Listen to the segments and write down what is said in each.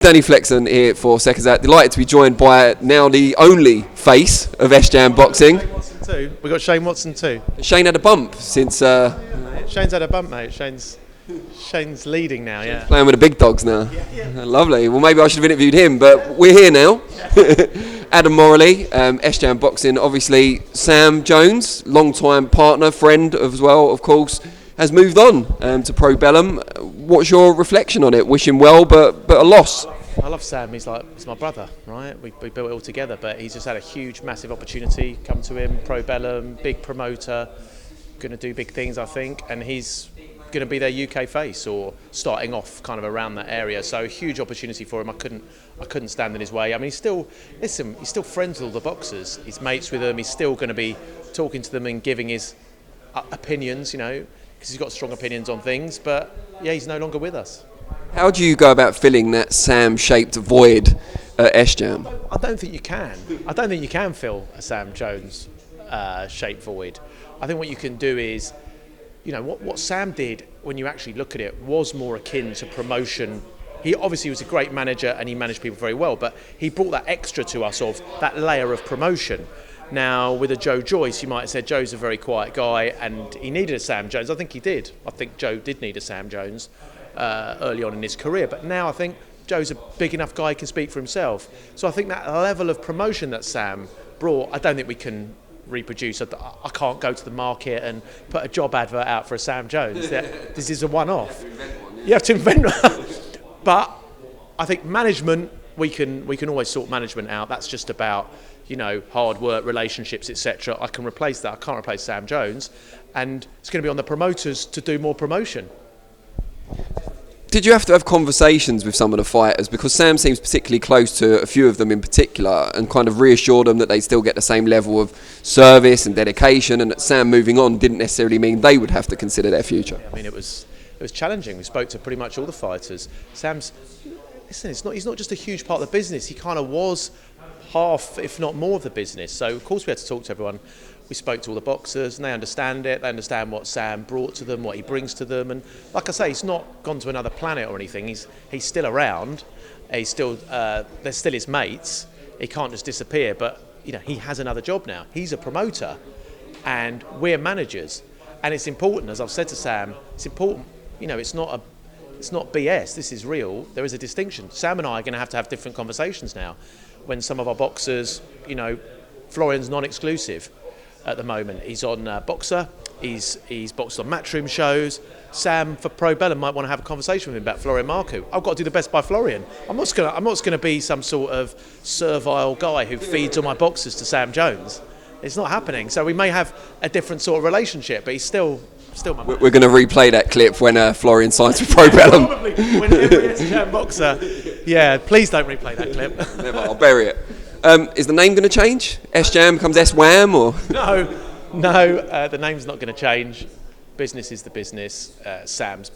Danny Flexon here for SecondsOut. Delighted to be joined by now the only face of SJAM Boxing. We've got Shane Watson too. Shane had a bump since... Shane's had a bump, mate. Shane's leading now, yeah. Playing with the big dogs now. Yeah. Lovely. Well, maybe I should have interviewed him, but we're here now. Adam Morallee, SJAM Boxing. Obviously, Sam Jones, long-time partner, friend as well, of course, has moved on to Probellum. What's your reflection on it? Wish him well, but a loss. I love Sam. He's my brother, right? We built it all together, but he's just had a huge, massive opportunity come to him. Probellum, big promoter, going to do big things, I think, and he's going to be their UK face or starting off kind of around that area. So a huge opportunity for him. I couldn't stand in his way. I mean, he's still friends with all the boxers. He's mates with them. He's still going to be talking to them and giving his opinions, you know, because he's got strong opinions on things. But yeah, he's no longer with us. How do you go about filling that Sam-shaped void at SJAM? I don't think you can. I don't think you can fill a Sam Jones shaped void. I think what you can do is, you know, what Sam did, when you actually look at it, was more akin to promotion. He obviously was a great manager and he managed people very well, but he brought that extra to us of that layer of promotion. Now, with a Joe Joyce, you might have said Joe's a very quiet guy and he needed a Sam Jones. I think he did. I think Joe did need a Sam Jones early on in his career, but now I think Joe's a big enough guy, he can speak for himself. So I think that level of promotion that Sam brought, I don't think we can reproduce. I can't go to the market and put a job advert out for a Sam Jones. This is a one-off. You have to invent one. But I think management, we can always sort management out. That's just about, you know, hard work, relationships, etc. I can replace that. I can't replace Sam Jones, and it's going to be on the promoters to do more promotion. Did you have to have conversations with some of the fighters? Because Sam seems particularly close to a few of them in particular and kind of reassure them that they still get the same level of service and dedication, and that Sam moving on didn't necessarily mean they would have to consider their future. I mean, it was challenging. We spoke to pretty much all the fighters. He's not just a huge part of the business. He kind of was half, if not more, of the business. So, of course, we had to talk to everyone. We spoke to all the boxers and they understand it. They understand what Sam brought to them, what he brings to them. And like I say, he's not gone to another planet or anything. He's still around. He's still, they're still his mates. He can't just disappear. But, you know, he has another job now. He's a promoter and we're managers. And it's important, as I've said to Sam, it's important, you know, it's not BS. This is real. There is a distinction. Sam and I are going to have different conversations now. When some of our boxers, you know, Florian's non-exclusive at the moment. He's on Boxer, he's boxed on Matchroom shows. Sam for Probellum might want to have a conversation with him about Florian Marku. I've got to do the best by Florian. I'm not going to be some sort of servile guy who feeds all my boxers to Sam Jones. It's not happening. So we may have a different sort of relationship, but he's still my man. We're going to replay that clip when Florian signs with Probellum. Probably, when every SJAM boxer. Yeah, please don't replay that clip. Never, I'll bury it. Is the name going to change? SJAM becomes SWAM or? No, the name's not going to change. Business is the business. Sam's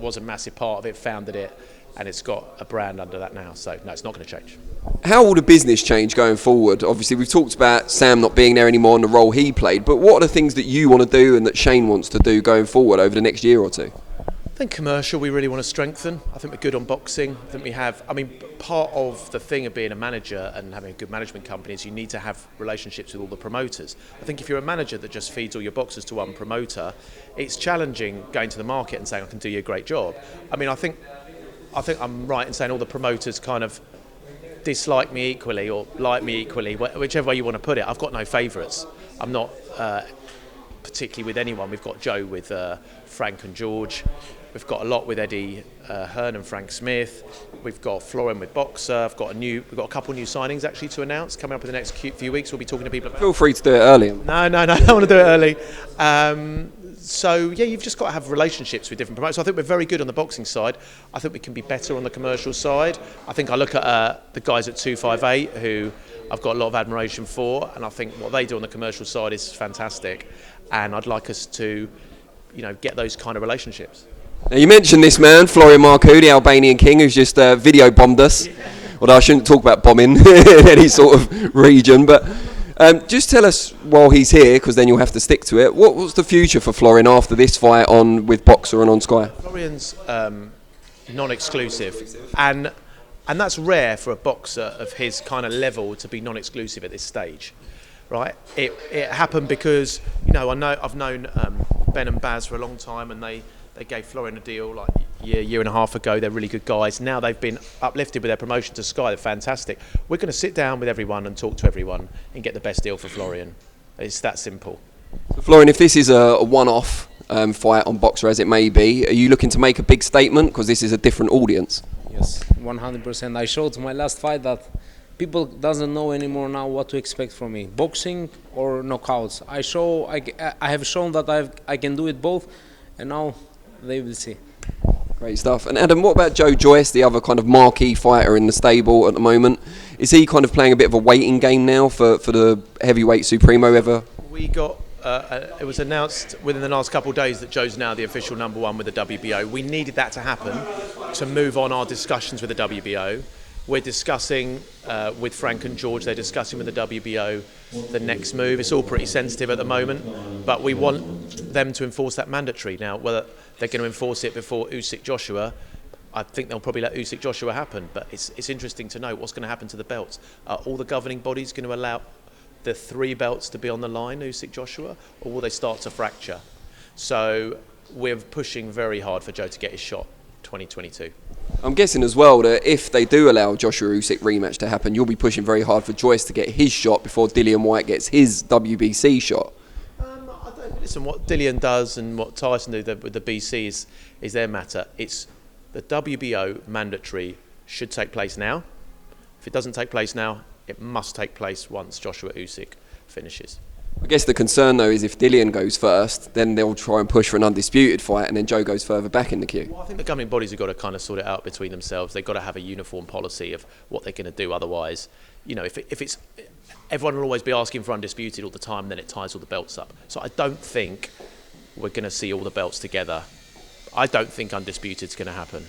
was a massive part of it, founded it, and it's got a brand under that now. So no, it's not going to change. How will the business change going forward? Obviously, we've talked about Sam not being there anymore and the role he played, but what are the things that you want to do and that Shane wants to do going forward over the next year or two? I think commercial we really want to strengthen. I think we're good on boxing. I think we have, I mean, part of the thing of being a manager and having a good management company is you need to have relationships with all the promoters. I think if you're a manager that just feeds all your boxers to one promoter, it's challenging going to the market and saying, I can do you a great job. I mean, I think I'm right in saying all the promoters kind of dislike me equally or like me equally, whichever way you want to put it. I've got no favourites. I'm not particularly with anyone. We've got Joe with Frank and George. We've got a lot with Eddie Hearn and Frank Smith. We've got Florian with Boxer. We've got a couple new signings actually to announce coming up in the next few weeks. We'll be talking to people about. Feel free to do it early. No, I don't want to do it early. So yeah, you've just got to have relationships with different promoters. So I think we're very good on the boxing side. I think we can be better on the commercial side. I think I look at the guys at 258 who I've got a lot of admiration for, and I think what they do on the commercial side is fantastic. And I'd like us to, you know, get those kind of relationships. Now you mentioned this man, Florian Marku, the Albanian King, who's just video bombed us. Although I shouldn't talk about bombing in any sort of region, but just tell us while he's here, because then you'll have to stick to it. What's the future for Florian after this fight on with Boxer and on Sky? Florian's non-exclusive, and And that's rare for a boxer of his kind of level to be non-exclusive at this stage, right? It happened because, I've known Ben and Baz for a long time, and they gave Florian a deal like year and a half ago. They're really good guys. Now they've been uplifted with their promotion to Sky. They're fantastic. We're going to sit down with everyone and talk to everyone and get the best deal for Florian. It's that simple. So Florian, if this is a one-off fight on Boxer as it may be, are you looking to make a big statement because this is a different audience? Yes, 100%. I showed my last fight that people doesn't know anymore now what to expect from me, boxing or knockouts. I have shown that I can do it both, and now they will see. Great stuff. And Adam, what about Joe Joyce, the other kind of marquee fighter in the stable at the moment? Is he kind of playing a bit of a waiting game now for the heavyweight supremo ever? We got. It was announced within the last couple of days that Joe's now the official #1 with the WBO. We needed that to happen to move on our discussions with the WBO. We're discussing with Frank and George, they're discussing with the WBO the next move. It's all pretty sensitive at the moment, but we want them to enforce that mandatory. Now, whether they're going to enforce it before Usyk Joshua, I think they'll probably let Usyk Joshua happen, but it's interesting to know what's going to happen to the belts. Are all the governing bodies going to allow the 3 belts to be on the line, Usyk Joshua, or will they start to fracture? So we're pushing very hard for Joe to get his shot 2022. I'm guessing as well that if they do allow Joshua Usyk rematch to happen, you'll be pushing very hard for Joyce to get his shot before Dillian Whyte gets his WBC shot. Listen, what Dillian does and what Tyson do with the BC is their matter. It's the WBO mandatory should take place now. If it doesn't take place now, it must take place once Joshua Usyk finishes. I guess the concern though is if Dillian goes first, then they'll try and push for an undisputed fight, and then Joe goes further back in the queue. Well, I think the governing bodies have got to kind of sort it out between themselves. They've got to have a uniform policy of what they're going to do. Otherwise, if it's everyone will always be asking for undisputed all the time, then it ties all the belts up. So I don't think we're going to see all the belts together. I don't think undisputed is going to happen.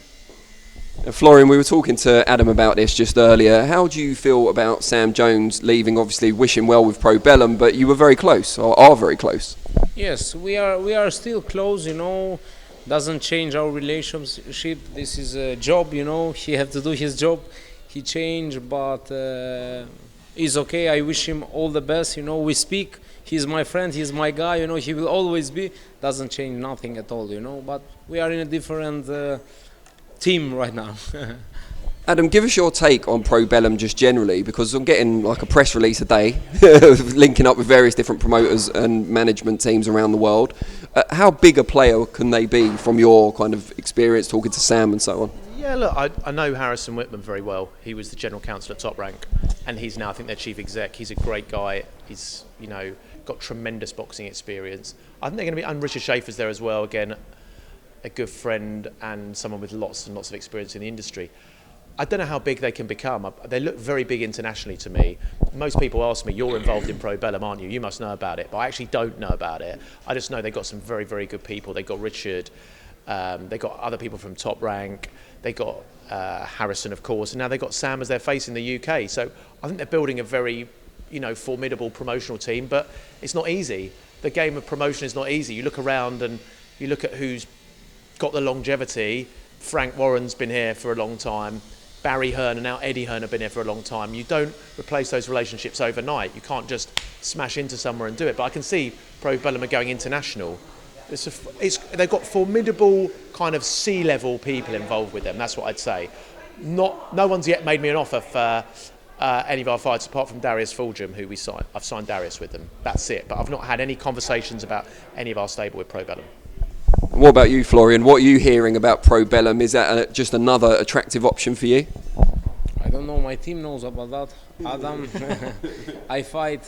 Florian, we were talking to Adam about this just earlier. How do you feel about Sam Jones leaving? Obviously, wish him well with Probellum, but you were very close, or are very close. Yes, we are still close. Doesn't change our relationship. This is a job. He have to do his job. He changed, but he's okay. I wish him all the best. We speak. He's my friend. He's my guy. He will always be. Doesn't change nothing at all. But we are in a different team right now. Adam, give us your take on Probellum just generally, because I'm getting like a press release a day linking up with various different promoters and management teams around the world. How big a player can they be from your kind of experience talking to Sam and so on? Yeah, look, I know Harrison Whitman very well. He was the general counsel at Top Rank, and he's now, I think, their chief exec. He's a great guy. He's, got tremendous boxing experience. I think they're going to be, and Richard Schaefer's there as well. Again, a good friend and someone with lots and lots of experience in the industry. I don't know how big they can become. They look very big internationally to me. Most people ask me, you're involved in Probellum, aren't you? You must know about it. But I actually don't know about it. I just know they've got some very, very good people. They've got Richard. They've got other people from Top Rank. They've got Harrison, of course. And now they've got Sam as their face in the UK. So I think they're building a very, formidable promotional team. But it's not easy. The game of promotion is not easy. You look around and you look at who's got the longevity. Frank Warren's been here for a long time. Barry Hearn and now Eddie Hearn have been here for a long time. You don't replace those relationships overnight. You can't just smash into somewhere and do it. But I can see Probellum are going international. They've got formidable kind of C-level people involved with them. That's what I'd say. No one's yet made me an offer for any of our fights apart from Darius Fulgham, who we signed. I've signed Darius with them. That's it. But I've not had any conversations about any of our stable with Probellum. What about you, Florian? What are you hearing about Probellum? Is that just another attractive option for you? I don't know. My team knows about that. Adam, I fight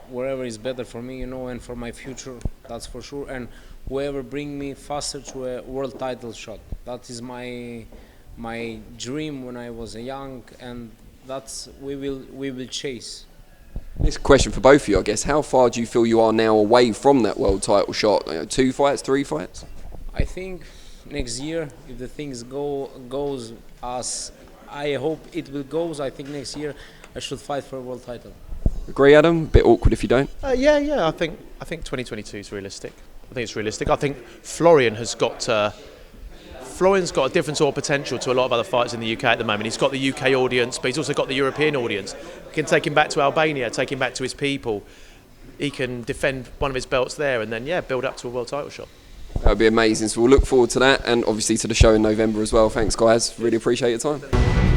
wherever is better for me, and for my future, that's for sure. And whoever bring me faster to a world title shot. That is my dream when I was young, and that's we will chase. This question for both of you, I guess. How far do you feel you are now away from that world title shot? 2 fights, 3 fights? I think next year, if the things goes as I hope it will go, I think next year I should fight for a world title. Agree, Adam? Bit awkward if you don't. Yeah. I think 2022 is realistic. I think it's realistic. I think Florian has got to Florian's got a different sort of potential to a lot of other fighters in the UK at the moment. He's got the UK audience, but he's also got the European audience. We can take him back to Albania, take him back to his people. He can defend one of his belts there and then, build up to a world title shot. That would be amazing. So we'll look forward to that, and obviously to the show in November as well. Thanks, guys. Really appreciate your time.